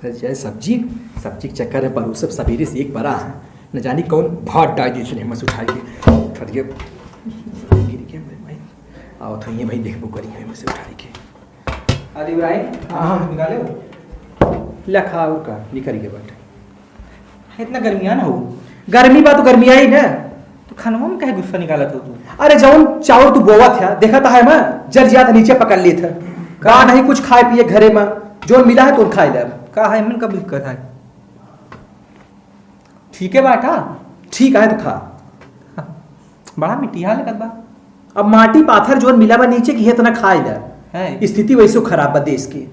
जाए सब्जी सब्जी के चक्कर में बरू सब सवेरे से एक बड़ा है न जानी कौन भाट डाल दी चुने मस उठा के फरिए गिर के भाई आओ तो ये भाई देखबो करी है मस उठा के आदि इब्राहिम हाँ निकाले लखा और का निकल के बैठ इतना गर्मिया ना हो गर्मी बा तो गर्मी आई ना तो खानवा में काहे गुस्सा निकाला था तू अरे जौन चावल तू बोवा था देखा था है मैं जर जिया था नीचे पकड़ ली था कहा नहीं कुछ खाए पिए घरे में जो मिला है तो खाए ले का है मन कब दिक्कत है ठीक है बाटा ठीक है तो खा बड़ा मिट्टिया लगत बा अब माटी पाथर जो मिला बा नीचे की है तना खाए ले है स्थिति वैसे खराब बा देश की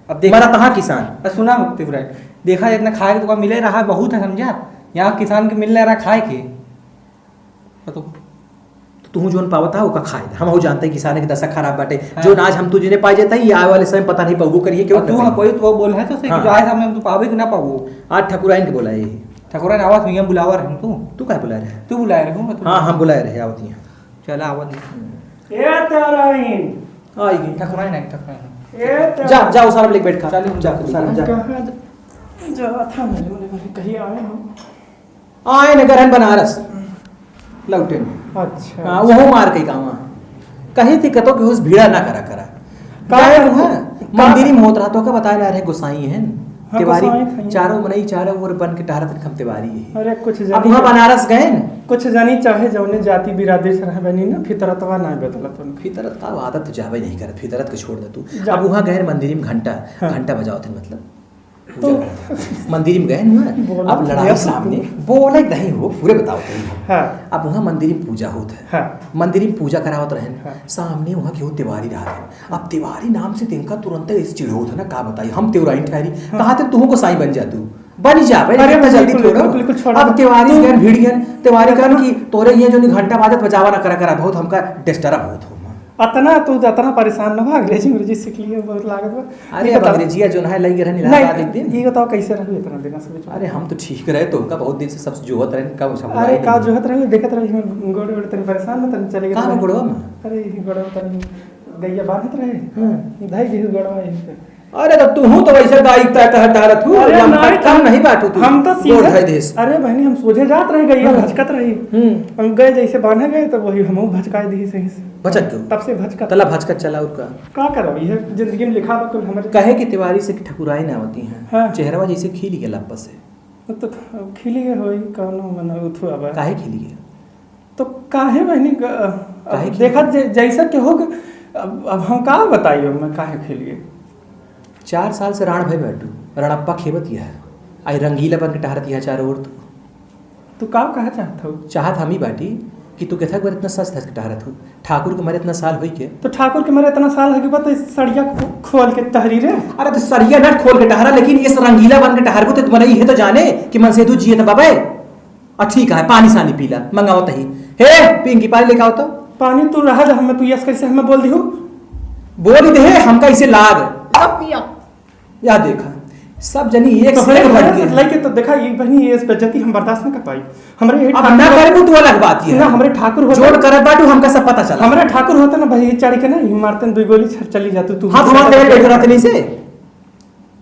अब देख मरा तहाँ किसान सुना मुक्ति इब्राहिम देखा इतना खाए तो का मिले रहा बहुत है समझा यहाँ किसान के मिल रहा खाए के तो तू जोन पावता है वो का खाए हम हो जानते हैं किसान की दशा खराब बाटे जो आज हम तुझे पाए जाता है ये आए वाले समय पता नहीं पाबो करिए क्यों तू कोई तो बोल है तो जो आए सामने तू पावे कि ना पाबो आज ठकुराइन के बुला ये ठकुराइन आवाज में बुलावा रहे तू क्या बुला रहे तू बुलाए रहे हाँ हम बुलाए रहे आवती हैं चला आवाज ए तराइन आएगी ठकुराइन है ठकुराइन जा जा उस सारा लेके बैठ खा चल हम जा जा था मैं कहीं आए हो आए नगर बनारस लौटे अच्छा हाँ वो मार के गाँव कहीं थी कतो कि उस भीड़ा ना करा करा काहे है मंदिर में होत रहा तो का बताए ना रहे गोसाई है तिवारी चारों मनई चारों ओर बन के टहरत हम तिवारी है अरे कुछ अब वहां बनारस गए न कुछ जानी चाहे जौने जाति बिरादरी से रह बनी ना फितरतवा ना बदलत उनकी फितरत का आदत तो जावे नहीं करत फितरत को छोड़ दे तू अब वहां गए मंदिर में घंटा बजाओ थे मतलब तो मंदिर में गए ना अब लड़ाई सामने बोले नहीं हो पूरे बताओ हाँ। अब वहाँ मंदिर में पूजा होता है हाँ। मंदिर में पूजा करावत रहे हाँ। सामने वहाँ केहू तिवारी रहा है अब तिवारी नाम से तिनका तुरंत इस चिड़ो था ना का बताई हम तिवारी ठहरी कहा थे तू को साई बन जा तू बन जा भाई अरे जल्दी छोड़ो अब तिवारी गए भीड़ गए तिवारी कहन कि तोरे ये जो घंटा बाजत बजावा ना करा करा बहुत हमका डिस्टर्ब बहुत हो अतना तू अतना परेशान ना हो अंग्रेजी सीख लिए बहुत लागत बा अरे अब अंग्रेजिया जो है लगी रहनी लगा एक दिन ये बताओ कैसे रहो इतना दिन से अरे हम तो ठीक रहे तो उनका बहुत दिन से सब जोहत रहे कब सब अरे का जोहत रहे देखत रहे गोड़ गोड़ तनी परेशान ना तनी चले गए कहां गोड़वा में अरे गोड़वा तनी गैया बांधत रहे हां धाई दी गोड़वा यहीं पे अरे तो तू तो वैसे गाय टहरत हूं हम नहीं बाटू तू हम तो सीधे देश अरे बहनी हम सोझे जात रहे गैया भचकत रही हम गए जैसे बांधे गए तो वही हम भचकाए दी सही से भचक क्यों तब से भचकत तला भचकत चला उसका का करब ये जिंदगी में लिखा बा कुल हमारे कहे कि तिवारी से ठकुराई ना होती हैं हाँ। चेहरा जैसे खिल गया लप्पस से तो खिली गए होई कौनो मना उठो अब काहे खिल गया तो काहे बहनी देखा जैसा के हो अब हम का बताइयो मैं काहे खिलिए 4 साल से राण भाई बैठू रणप्पा खेबत यह आई रंगीला बन के टहरत यह चारों ओर तू का कहा चाहत हो चाहत हम ही बाटी कि तू कैसा इतना सच धस के टहरत हो ठाकुर के मरे इतना साल हुई के तो ठाकुर के मरे इतना साल है कि पता सड़िया खोल के तहरीरे अरे तो सरिया नट खोल के टहरा लेकिन इस रंगीला बन के टहर को तो मरे है तो जाने कि मन से तू जिए तो बाबा ठीक है पानी सानी पीला मंगाओ तही हे पिंकी पानी लेके आओ तो पानी तू रहा जा हम तू यस कैसे हमें बोल दी हो बोल दे हमका इसे लाग या देखा सब जनी एक से एक बढ़ गए लेके तो देखा ये बहनी ये बेइज्जती हम बर्दाश्त नहीं कर पाई हमरे ये अब ना करे तो अलग बात है ना हमरे ठाकुर होता जोड़ करे बाटू हमका सब पता चला हमरे ठाकुर होता ना भाई चढ़ के ना मारते दो गोली चली जाती तू हां हमारे तेरे बैठे रहते नहीं से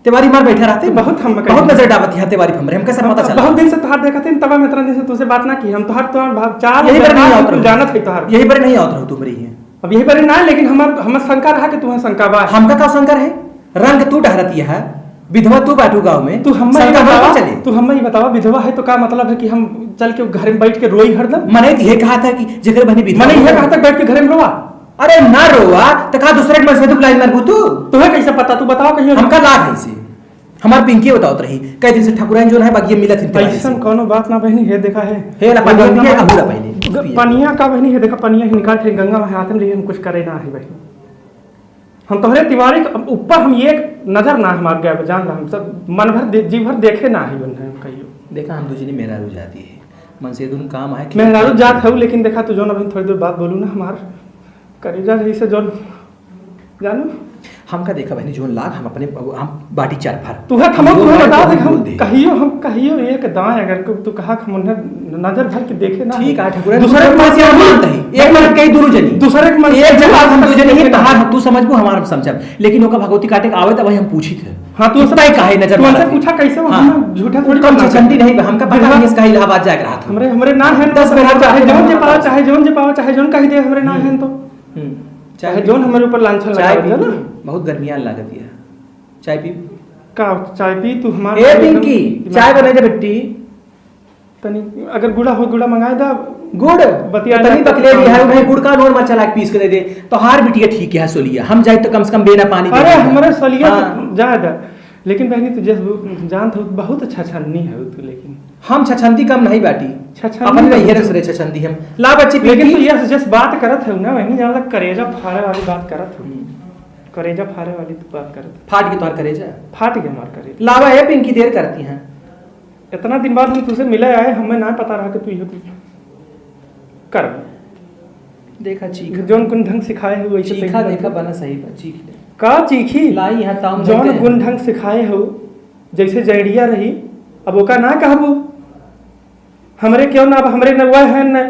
तिवारी मार बैठे रहते बहुत नजर डालती है तिवारी हमरे हमका सब पता चला बहुत दिन से तोहार देखते हैं तब मैं इतना दिन से तुझसे बात ना की हम तोहार चार यही पर नहीं आवत जानत है तोहार यही पर नहीं आवत तुम रही है अब यही पर ना लेकिन हम शंका रहा कि तुम्हें शंका बा हमका का शंका है रंग तू डहरती है विधवा तू बाटू गांव में तू हमें ये बतावा विधवा है तो क्या मतलब है कि हम चल के घर में बैठ के रोई हरदम मैंने ये कहा था कि जगह बनी विधवा मैंने ये कहा था बैठ के घर में रोवा अरे ना रोवा तो कहा दूसरे के मन से तू लाइन मार तू तुम्हें कैसे पता तू बताओ कहीं हमका लाग है इसे हमार पिंकी बताओ रही कई दिन से ठकुराइन जो है बाकी मिला थी ऐसा कोनो बात ना बहनी है देखा है हे ला पनिया का पूरा पहले पनिया का बहनी है देखा पनिया ही निकाल के गंगा में हाथ में लिए हम कुछ करे ना है बहनी हम तोहरे तिवारी ऊपर हम ये नजर ना हमार गया जान रहा हम सब मन भर जी भर देखे ना ही उन्हें कहियो देखा हम दूसरी मेरा रू जाती है मन से दून काम है मैं रारू जात है लेकिन देखा तो जो ना थोड़ी देर बात बोलूँ ना हमार करेजा रही से जो जानो हमका देखा बहनी जोन लाग हम अपने हम बाटी चार फार तू है हम तुम्हें बता दे हम कहियो एक दाएं अगर तू कहा हम उन्हें नजर भर के देखे ना ठीक है ठकुरा दूसरे के पास यार मानता ही एक मिनट कई दोनों जनी दूसरे के मन एक जगह हम दूसरे नहीं तहार तू समझबो हमारा समझब लेकिन ओका भगवती काटे के आवे त वही हम पूछी थे हाँ तू उतना ही काहे नजर तू हमसे मारा पूछा कैसे हो? हाँ। हम झूठा थोड़ी कम बोलना छछंदी नहीं हमका पता हाँ। नहीं इसका इलाहाबाद जाके रहा था हमरे हमरे ना है 10 मिनट चाहे चाहे जौन जे पाओ चाहे जौन जे पाओ चाहे जौन कह दे हमरे ना है तो चाहे जौन हमारे ऊपर लांछन चाय लगा पी दिया ना। बहुत गर्मियां लागत है चाय पी का चाय पी तू हमारे ए पिंकी चाय बनाई दे बेटी तनी अगर गुड़ा हो गुड़ा मंगाए दा गुड़ बतिया तनी बकले दी है भाई गुड़ का नोर मचा लाग पीस के दे दे तो हार बिटिया ठीक है सोलिया हम जाए तो कम से कम बेना पानी दे अरे देना। हमारे सोलिया हाँ। जाए दा लेकिन बहनी तुझे जान था बहुत अच्छा छन्नी है तू लेकिन हम छछंदी कम नहीं बाटी छछंदी अपन नहीं। नहीं रे छछंदी हम ला बच्ची लेकिन तू पिंकी ये जस्ट बात करत है ना वही जान लग करेजा फाड़े वाली बात करत है करेजा फाड़े वाली तू बात करत फाट के तोर करे जा फाट के मार करे लावा है पिंकी देर करती हैं इतना दिन बाद हम तुझसे मिले आए हमें ना पता रहा कि तू ये कर देखा चीख जौन गुण ढंग सिखाए हो वैसे चीखा देखा बना सही बा चीख ले का चीखी लाई यहाँ ताम जौन देते हैं। गुण ढंग सिखाए हो जैसे जड़िया रही अब ओका ना कहबू हमरे क्यों ना अब हमरे नवा है न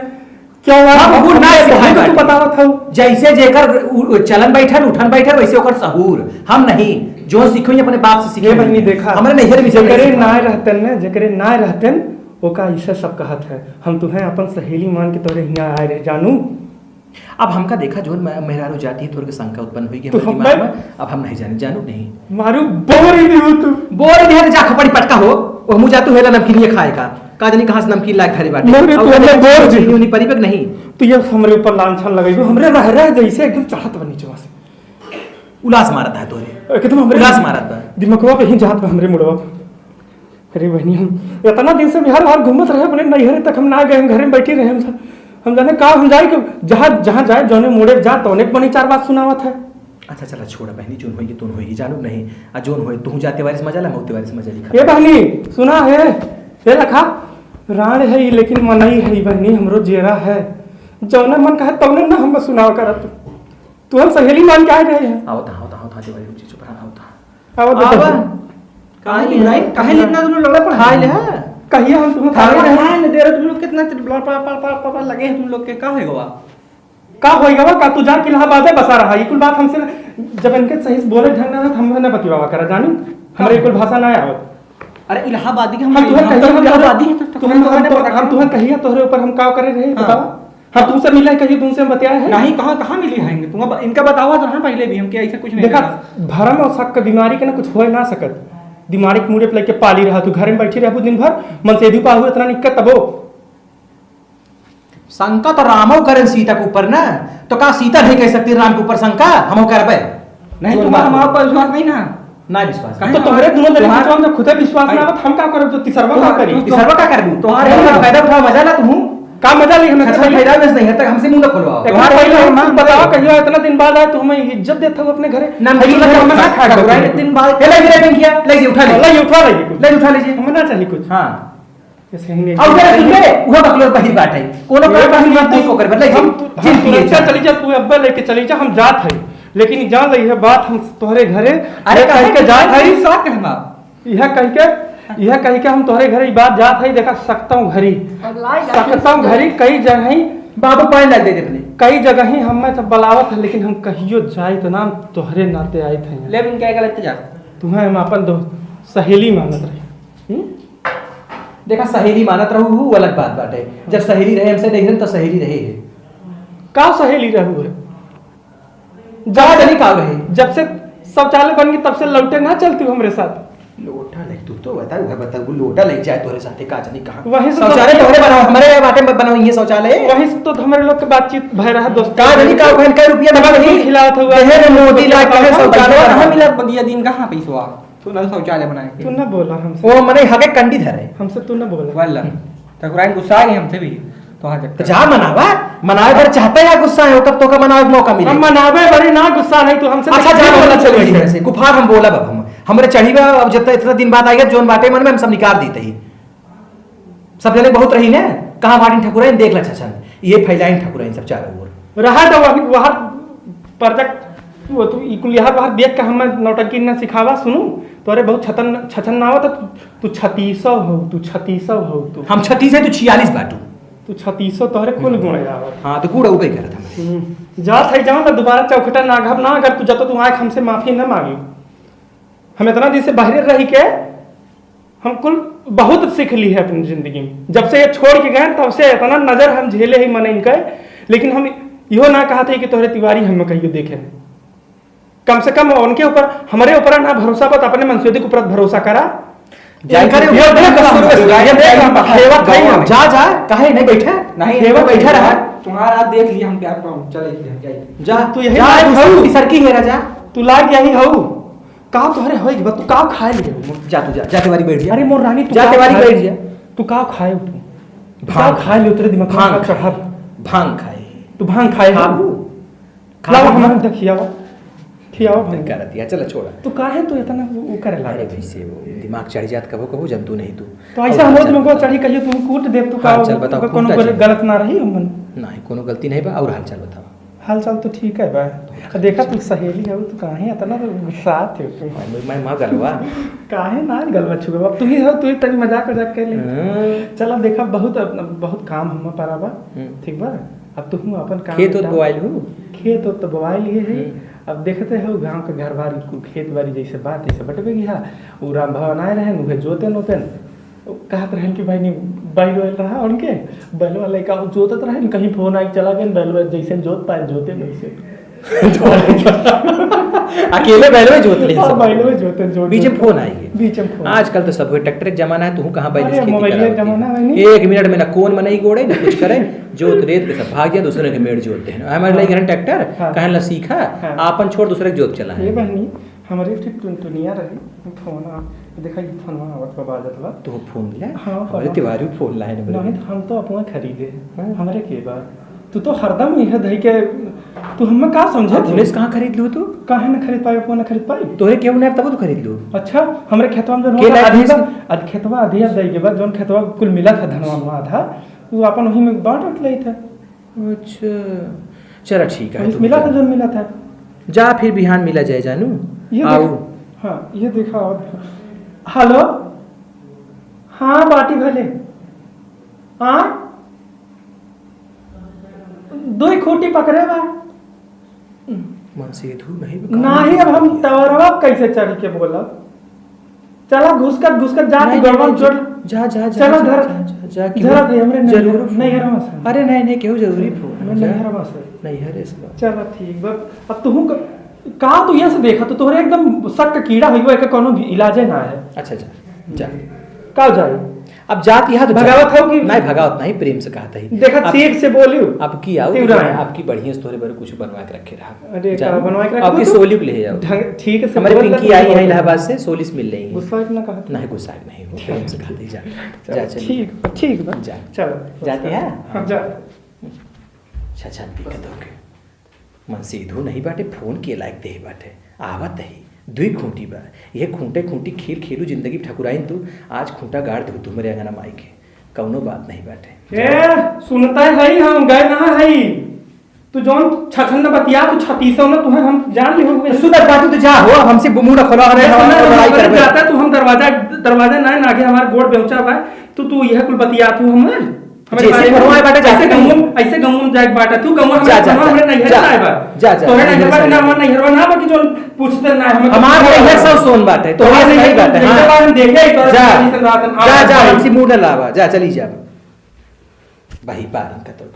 क्या हम गुण ना सिखाए तू बाटी। बतावत हो जैसे जेकर चलन बैठल उठन बैठल वैसे ओकर सहूर हम नहीं जो सीखो अपने बाप से सीखे ये बहनी देखा हमरे नहीं है जकरे ना रहतन ने जकरे ना रहतन ओका ऐसे सब कहत है हम तुम्हें अपन सहेली मान के तोरे हिया आए रहे जानू अब हमका देखा जो मेहरारू जाती है थोड़ी शंका उत्पन्न हुई कि तो हमारे दिमाग में अब हम नहीं जाने जानू नहीं मारू बोर ही हो तू बोर ध्यान जा खपड़ी पटका हो वो मुंह जातू हेला नमकीन ये खाए का का जानी कहां से नमकीन लाग खरी बाटे मरे अब तू वो बोर जी। नहीं परिपक नहीं तू ये हमरे ऊपर लांछन लगाई हमरे रह रह जैसे एकदम चढ़त बनी चवा से उलास मारत है तोरे एकदम हमरे उलास मारत बा दिमागवा पे ही जात बा हमरे मुड़वा पे। अरे बहनी हम इतना दिन से बिहार बाहर घूमत रहे अपने नैहरे तक हम ना गए हम घर में बैठी रहे हम जाने का हम जाए कि जहाँ जहाँ जाए जौने मोड़े जा तौने बनी चार बात सुनावत है। अच्छा चला छोड़ बहनी जोन होगी तून होगी जानू नहीं आ जोन होए तू जाते वारिस मजा ला होते वारिस मजा लिखा ये बहनी सुना है ये लखा राण है ये लेकिन मनई है बहनी हमरो जेरा है जौने मन कहे तौने ना हम सुनाव करत तू हम सहेली मान के आए रहे हैं आओ था देवारी रुचि चुप रहा आओ अब था तो काहे नहीं काहे इतना तुम लड़ा पर खाए ले कहिए हम तुम्हें खाए खाए रहे हैं देर तुम लोग कितना पापा लगे हैं तुम लोग के का होएगा वा का होएगा का तू जा इलाहाबाद बसा रहा ये कुल बात हमसे जब इनके सही से बोले ढंग ना हम ना बतियावा करा जानी हमारे कुल भाषा ना आवत अरे इलाहाबादी के हम तुम्हें कहिए हम इलाहाबादी है हम तुम्हें कहिए तोहरे ऊपर हम का करे रहे बताओ हम तुमसे मिले कहिए तुमसे हम बतियाए हैं नहीं कहाँ मिली है तुम इनका बतावा तो पहले भी हम क्या ऐसा कुछ नहीं देखा करा। भरम और शक का बीमारी के ना कुछ हो ना सकत दिमागी के मुड़े पे लेके पाली रहा तू घर में बैठी रहबू दिन भर मन से पा हुए इतना निकट तबो शंका तो रामो करें सीता के ऊपर ना तो का सीता नहीं कह सकती राम के ऊपर शंका हम करबे नहीं तुम्हारा हमारा पर विश्वास नहीं ना ना विश्वास तो तुम्हारे दोनों लड़के विश्वास जब खुद विश्वास ना आवत हम का करब तो तीसरवा का करी तीसरवा का करबू तुम्हारे फायदा उठाओ मजा ला तू का मजा ली हमें अच्छा फायदा नहीं है तक हमसे मुंह ना खोलवाओ तुम्हारे पहले हम बताओ कहियो इतना दिन बाद आए तो हमें इज्जत देता हो अपने घरे नमकीन हम ना खा घबराए दिन बाद ले ले पिंकिया ले जी उठा ले ले उठा लीजिए ले उठा लीजिए हमें ना चाहिए कुछ हां ऐसे ही नहीं अब तेरे सुन ले वो बकलोर पहिर बात है कोनो का बात नहीं को कर ले हम जिन पिए तुरंत चली जा तू अब्बा लेके चली जा हम जात है लेकिन जान रही है बात हम तोहरे घरे अरे कह के जात है साथ कहना यह कह के हम तोहरे घरे ई बात जात है देखा सकता हूँ घरी कई जगह ही बाबू पानी लग दे दे अपने कई जगह ही हमें सब बलावत है लेकिन हम कहियो जाए तो नाम तोहरे नाते आए थे ले बिन क्या गलत जा तुम्हें हम अपन दो सहेली मानत रही देखा सहेली मानत रहू वो अलग बात बाटे जब सहेली रहे हमसे देखन तो सहेली रहे है का सहेली रहू है जा जनी का रहे जब से शौचालय बन गई तब से लौटे ना चलती हमरे साथ लोटा ले तू तो बता घर बता लोटा ले जाए तोरे साथे का जनी कहां वहीं से शौचालय तोरे बनाओ हमारे बाटे में बनाओ ये शौचालय वहीं से तो हमारे लोग के बातचीत भय रहा दोस्त का जनी का बहन का रुपया दबा नहीं खिलावत हुआ कहे रे मोदी ला कहे शौचालय कहाँ मिला बगिया दिन कहाँ पैसा तू ना शौचालय बनाए तू ना बोला हमसे वो मने हके कंडी धरे हमसे तू ना बोला वाला ठकुराइन गुस्सा आ गई हमसे भी तो हाँ तो जा मनावा मनावे पर चाहते हैं गुस्सा है कब तो का मनावे मौका मिले हम मनावे बड़ी ना गुस्सा नहीं तू हमसे अच्छा जा बोला चलो इधर से कुफार हम बोला अब हम हमरे चढ़ीबा अब जब इतना दिन बाद आएगा जोन बाटे मन में हम सब निकाल देते ही सब जने बहुत रही ने कहां बाटी ठकुराइन देख ला छछन ये फैलाइन ठकुराइन सब चारों ओर रहा तो वही वहां प्रोजेक्ट वो तू इकुल यहाँ बाहर देख के हमें नौटंकी ना सिखावा सुनू तोरे बहुत छछन ना आवत तू 3600 हो तू 3600 हो तू हम 36 है तू 46 बाटू तू 3600 तोरे कुल गुण आवत हां तो कूड़ा उबे करत हम जा थे जाऊं ना दोबारा चौखटा ना घब ना अगर तू जतो तू आए हमसे माफी ना मांगी हम इतना दिन से बाहर रही के हम कुल बहुत सीख ली है अपनी जिंदगी में। जब से ये छोड़ के गए तब से इतना नजर हम झेले ही मन इनका, लेकिन हम यो ना कहा था कि तोहरे तिवारी हम कहियो देखे नहीं। कम से कम उनके ऊपर हमारे ऊपर ना भरोसा पर अपने मनसूदी के ऊपर भरोसा करा। जा जा काहे नहीं बैठा नहीं हेवा बैठा रहा। तुम्हारा देख लिया हम क्या प्रॉब्लम चले जा तू यही जा लायक हऊ हऊ। सर की हेरा जा तू लाग यही हऊ का तोहरे होई कि तू का खाए लिए जा तू जा तिवारी बैठ जा। अरे मोर रानी तू जा का तिवारी खाए- बैठ जा। तू का खाए तू भांग खा ले उतरे दिमाग भांग में चढ़ा। भांग खाए तू भांग खाए खाबू लावा हमारे तक खियावा खियावा भांग कर दिया चलो छोड़ा। तू काहे तू इतना वो करे अरे लागे वैसे वो दिमाग चढ़ जात कबो कबो जब तू नहीं तू तो ऐसा हम दिमाग को चढ़ी कहियो तू कूट दे तू का हाल चाल बताओ, कोनो कूटा जी। गलत ना रही हमन नहीं कोनो गलती नहीं बा। और हाल चाल बताओ। हाल चाल तो ठीक है बा। देखा तू सहेली है तू काहे इतना गुस्सा थे तू मैं मां गलवा काहे ना गलवा छुबे तू ही हो तू ही तनी मजाक मजाक कर ले। चल अब देखा बहुत बहुत काम हम पाराबा ठीक बा। अब तू अपन काम खेत और बोआइल हो खेत तो बोआइल ये है। अब देखते हो गांव के घर बारी खेत बारी जैसे बात ऐसे बटबे गया उ राम भवन आए रहे उहे जोते नोतेन कहत रहन कि भाई नहीं बैल वैल रहा उनके बैल वाले का जोतत रहे कहीं फोन आई चला गया बैल वाले जैसे जोत पाए जोते वैसे अकेले बैल में जोत ले हाँ, बैल में जोते जोत बीच में फोन आएगी। बीच में फोन आजकल तो सब ट्रैक्टर के जमाना है। तू कहां बैल अरे की खेती मोबाइल करावती का जमाना है है। नहीं। 1 मिनट में ना कौन मनई गोड़े ना कुछ करे जोत रेत के सब भाग गया दूसरे के मेड़ जोतते हैं। हमारे लिए घर ट्रैक्टर हाँ। कहां ला सीखा हाँ। आपन छोड़ दूसरे के जोत चला ये है। बहनी हमारे ठीक टुनटुनिया रही फोन देखा ये फोन आवत बा बाजत बा तो फोन ले हाँ, हमारे हाँ। तिवारी फोन लाए नहीं तो हम तो अपना खरीदे हाँ। हमारे के बार तू तो हरदम यह धई के तू हमें का समझे पुलिस कहां खरीद लू तू काहे ना खरीद पाए अपना खरीद पाई तोरे केहू नहीं तब तो खरीद लू। अच्छा हमरे खेतवा में जो के लायक अधिया है? अध खेतवा अधिया दई के बाद जोन खेतवा कुल मिला था धनवा में था वो अपन वही में बांट ले था। अच्छा चलो ठीक है वही मिला था जोन मिला था। जा फिर बिहान मिला जाए जानू ये आओ हाँ ये देखा हेलो हाँ बाटी भले हाँ दो ही खूटी पकड़े बा मन से धू नहीं नहीं अब हम तवरवा कैसे चढ़ के बोला चला घुसकर जा तू गड़बड़ जोड़ जा जा चलो जा, धर जा, जा, धर दे हमरे जरूर नहीं हरवा से अरे नहीं केहू जरूरी फोन नहीं हरवा से नहीं हरे इसका चलो ठीक बा। अब तू का तू ये से देखा तो तोहरे एकदम शक का कीड़ा होइबो के कोनो इलाजे ना है। अच्छा जा जा का जाई अब जात यहाँ तो भगावत हो कि नहीं भगावत नहीं प्रेम से कहा था ही देखा सीख से बोलियो अब की आओ तिवरा है। आपकी बढ़िया तोरे बारे कुछ बनवा के रखे रहा अरे जाओ। का बनवा के रखो आपकी तू? सोली को ले जाओ ठीक है से हमारी बोल पिंकी दे, आई बोल है दे। इलाहाबाद से सोलिस मिल लेंगे गुस्सा ना कहा नहीं गुस्सा नहीं हो प्रेम से कहा जा जा चल ठीक बा जा चलो जाते हैं हाँ जा अच्छा अच्छा दिक्कत हो गई मन से इधो नहीं बाटे फोन के लायक दे बाटे आवत है दुई खूंटी बा ये खूंटे खूंटी खेल खेलू जिंदगी ठकुराइन तू आज खूंटा गाड़ दू तुम्हारे अंगना माई के कौनो बात नहीं बाटे ए सुनता है हम गए ना है तू जोन छछन न बतिया तू छतीसो न तुम्हें हम जान ली हो सुधर बाटू तो जा हो हमसे मुंह ना खोला अरे हमें लड़ाई सुन करबे जाता तू हम दरवाजा ना आगे हमारे गोड़ बेउचा बा तू यह कुल बतिया तू हम जैसे घरवा बाटे ऐसे गांव में जाए बाटा तू गांव जा, जा, हमरे नहीं जा, है बा जा, जा, तोरे नहीं नैहर है से ना हमर नहीं है ना बाकी जो पूछते ना हम हमार नैहर सब सोन बाटे तो तोरे सही नहीं बात है बात हाँ। हम देखे तो जा रात जा जा हमसे मुंह ना लावा जा चली जा भाई पार इनका तो